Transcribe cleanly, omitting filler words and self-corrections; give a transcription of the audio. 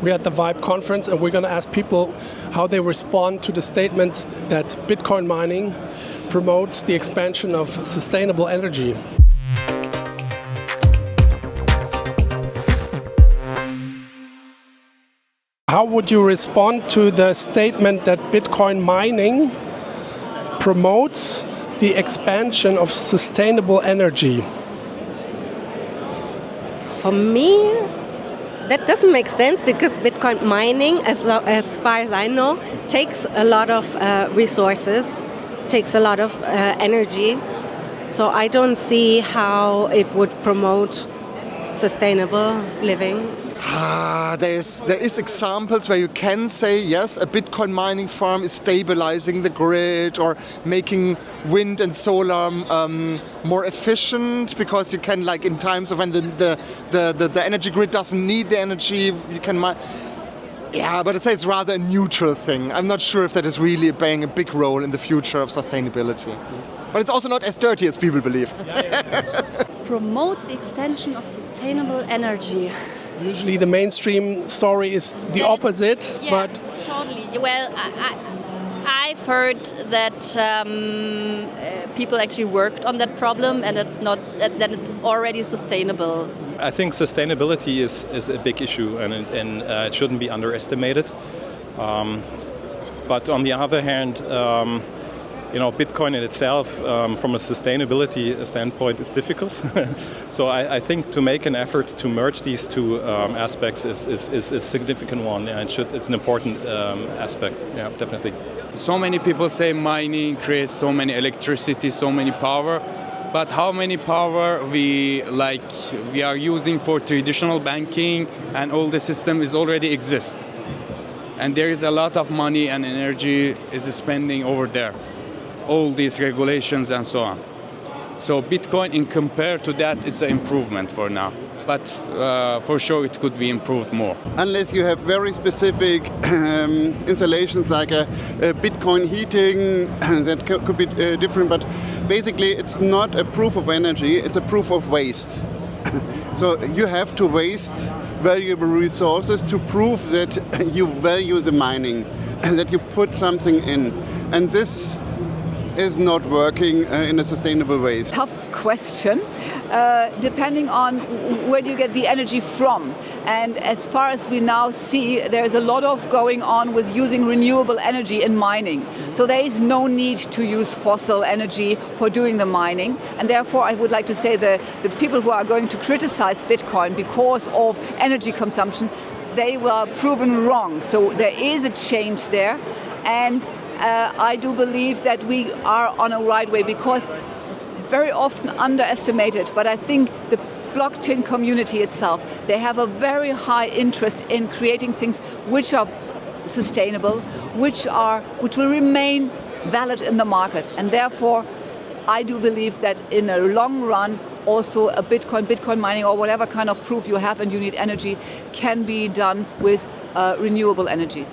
We're at the FIBE conference and we're going to ask people how they respond to the statement that Bitcoin mining promotes the expansion of sustainable energy. How would you respond to the statement that Bitcoin mining promotes the expansion of sustainable energy? For me, that doesn't make sense because Bitcoin mining, as far as I know, takes a lot of resources, takes a lot of energy. So I don't see how it would promote sustainable living. There is examples where you can say, yes, a Bitcoin mining farm is stabilizing the grid or making wind and solar more efficient, because you can, like in times of when the energy grid doesn't need the energy, you can mine. Yeah, but I'd say it's rather a neutral thing. I'm not sure if that is really playing a big role in the future of sustainability. But it's also not as dirty as people believe. Promotes the extension of sustainable energy. Usually the mainstream story is the opposite, yeah, but totally. Well, I've heard that people actually worked on that problem, and that it's already sustainable. I think sustainability is a big issue, and it shouldn't be underestimated. But on the other hand, Bitcoin in itself, from a sustainability standpoint, is difficult. So I think to make an effort to merge these two aspects is a significant one, and it's an important aspect. Yeah, definitely. So many people say mining creates so many electricity, so many power, but how many power we are using for traditional banking, and all the system is already exists, and there is a lot of money and energy is spending over there. All these regulations and so on. So Bitcoin, in compared to that, it's an improvement for now. But for sure, it could be improved more. Unless you have very specific installations like a Bitcoin heating, that could be different. But basically, it's not a proof of energy, it's a proof of waste. So you have to waste valuable resources to prove that you value the mining, that you put something in. And this is not working in a sustainable way. Tough question, depending on where you get the energy from. And as far as we now see, there's a lot of going on with using renewable energy in mining. So there is no need to use fossil energy for doing the mining. And therefore, I would like to say the people who are going to criticize Bitcoin because of energy consumption, they were proven wrong. So there is a change there. And I do believe that we are on a right way, because very often underestimated, but I think the blockchain community itself, they have a very high interest in creating things which are sustainable, which will remain valid in the market. And therefore, I do believe that in a long run, also a Bitcoin mining, or whatever kind of proof you have and you need energy, can be done with renewable energies.